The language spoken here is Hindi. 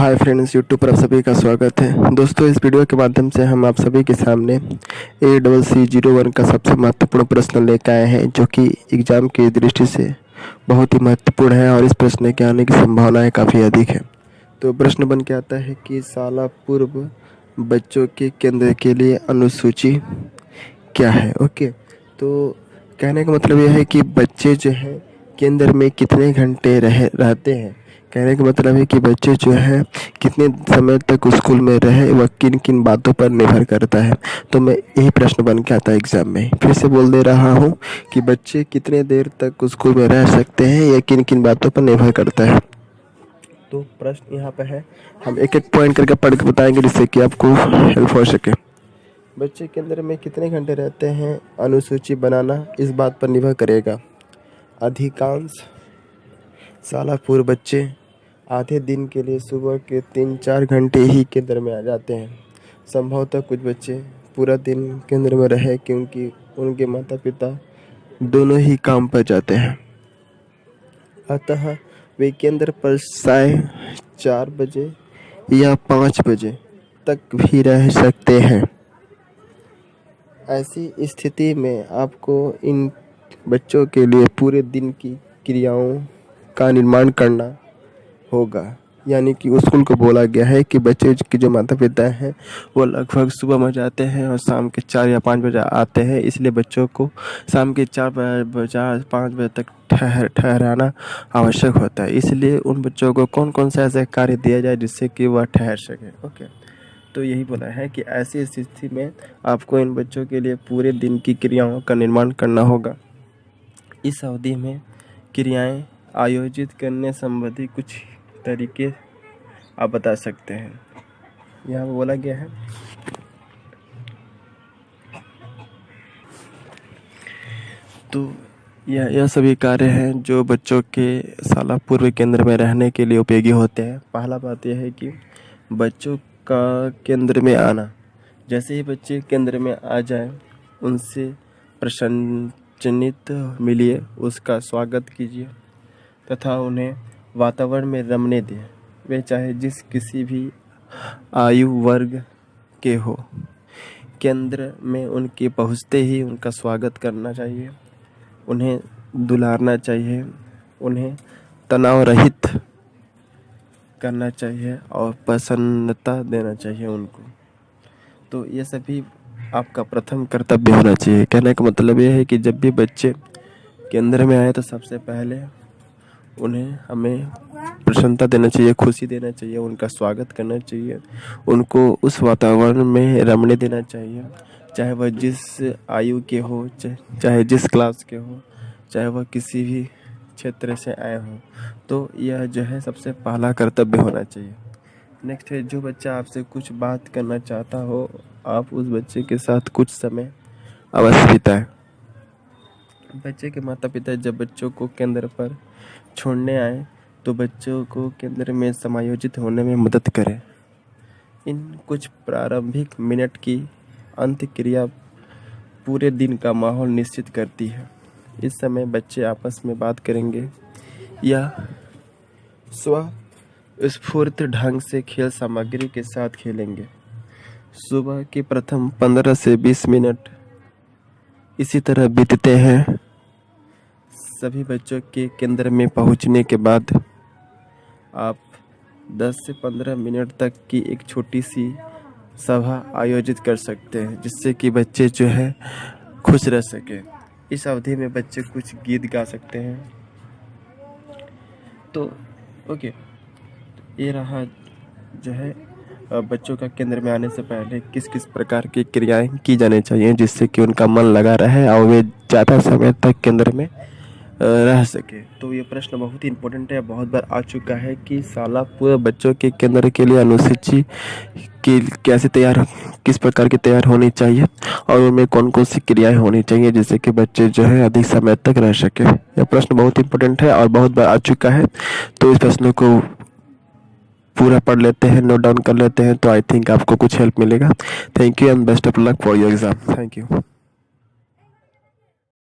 हाय फ्रेंड्स, यूट्यूब पर आप सभी का स्वागत है। दोस्तों, इस वीडियो के माध्यम से हम आप सभी के सामने ACC01 का सबसे महत्वपूर्ण प्रश्न लेकर आए हैं, जो कि एग्ज़ाम की दृष्टि से बहुत ही महत्वपूर्ण है और इस प्रश्न के आने की संभावनाएं काफ़ी अधिक है। तो प्रश्न बन के आता है कि साल पूर्व बच्चों के केंद्र के लिए अनुसूची क्या है। ओके, तो कहने का मतलब यह है कि बच्चे जो है केंद्र में कितने घंटे रहते हैं। कहने का मतलब है कि बच्चे जो है कितने समय तक स्कूल में रहे, वह किन किन बातों पर निर्भर करता है। तो मैं यही प्रश्न बन के आता है एग्ज़ाम में। फिर से बोल दे रहा हूँ कि बच्चे कितने देर तक स्कूल में रह सकते हैं, यह किन किन बातों पर निर्भर करता है। तो प्रश्न यहाँ पर है, हम एक एक पॉइंट करके पढ़ के बताएंगे जिससे कि आपको हेल्प हो सके। बच्चे केंद्र में कितने घंटे रहते हैं, अनुसूची बनाना इस बात पर निर्भर करेगा। अधिकांश साल पूर्व बच्चे आधे दिन के लिए सुबह के 3-4 घंटे ही केंद्र में आ जाते हैं। संभवतः कुछ बच्चे पूरा दिन केंद्र में रहे क्योंकि उनके माता पिता दोनों ही काम पर जाते हैं, अतः वे केंद्र पर 4:30 बजे या 5 बजे तक भी रह सकते हैं। ऐसी स्थिति में आपको इन बच्चों के लिए पूरे दिन की क्रियाओं का निर्माण करना होगा। यानी कि स्कूल को बोला गया है कि बच्चे के जो माता पिता हैं वो लगभग सुबह में जाते हैं और शाम के 4 या 5 बजे आते हैं, इसलिए बच्चों को शाम के 4-5 बजे तक ठहराना आवश्यक होता है। इसलिए उन बच्चों को कौन कौन सा ऐसा कार्य दिया जाए जिससे कि वह ठहर सके। ओके, तो यही बोला है कि ऐसी स्थिति में आपको इन बच्चों के लिए पूरे दिन की क्रियाओं का निर्माण करना होगा। इस अवधि में क्रियाएं आयोजित करने संबंधी कुछ तरीके आप बता सकते हैं। यहाँ बोला गया है तो यह सभी कार्य हैं जो बच्चों के साल पूर्व केंद्र में रहने के लिए उपयोगी होते हैं। पहला बात यह है कि बच्चों का केंद्र में आना। जैसे ही बच्चे केंद्र में आ जाए, उनसे प्रसन्नचित्त मिलिए, उसका स्वागत कीजिए तथा उन्हें वातावरण में रमने दें। वे चाहे जिस किसी भी आयु वर्ग के हो, केंद्र में उनके पहुँचते ही उनका स्वागत करना चाहिए, उन्हें दुलारना चाहिए, उन्हें तनाव रहित करना चाहिए और प्रसन्नता देना चाहिए उनको। तो ये सभी आपका प्रथम कर्तव्य होना चाहिए। कहने का मतलब ये है कि जब भी बच्चे केंद्र में आए तो सबसे पहले उन्हें हमें प्रसन्नता देना चाहिए, खुशी देना चाहिए, उनका स्वागत करना चाहिए, उनको उस वातावरण में रमने देना चाहिए, चाहे वह जिस आयु के हो, चाहे जिस क्लास के हो, चाहे वह किसी भी क्षेत्र से आए हों। तो यह जो है सबसे पहला कर्तव्य होना चाहिए। नेक्स्ट है, जो बच्चा आपसे कुछ बात करना चाहता हो, आप उस बच्चे के साथ कुछ समय अवश्य बिताएं। बच्चे के माता पिता जब बच्चों को केंद्र पर छोड़ने आए तो बच्चों को केंद्र में समायोजित होने में मदद करें। इन कुछ प्रारंभिक मिनट की अंतक्रिया पूरे दिन का माहौल निश्चित करती है। इस समय बच्चे आपस में बात करेंगे या स्वस्फूर्त ढंग से खेल सामग्री के साथ खेलेंगे। सुबह के प्रथम 15 से 20 मिनट इसी तरह बीतते हैं। सभी बच्चों के केंद्र में पहुंचने के बाद आप 10 से 15 मिनट तक की एक छोटी सी सभा आयोजित कर सकते हैं, जिससे कि बच्चे जो है खुश रह सके। इस अवधि में बच्चे कुछ गीत गा सकते हैं। तो ओके, ये रहा जो है बच्चों का केंद्र में आने से पहले किस किस प्रकार की क्रियाएं की जानी चाहिए जिससे कि उनका मन लगा रहे और वे ज़्यादा समय तक केंद्र में रह सके। तो ये प्रश्न बहुत ही इम्पोर्टेंट है, बहुत बार आ चुका है कि साल पूर्व बच्चों के केंद्र के लिए अनुसूची की किस प्रकार की तैयार होनी चाहिए और उनमें कौन कौन सी क्रियाएं होनी चाहिए जिससे कि बच्चे जो है अधिक समय तक रह सके। यह प्रश्न बहुत इम्पोर्टेंट है और बहुत बार आ चुका है। तो इस प्रश्न को पूरा पढ़ लेते हैं, नोट डाउन कर लेते हैं, तो आई थिंक आपको कुछ हेल्प मिलेगा। Thank you and best of luck for your exam. Thank you.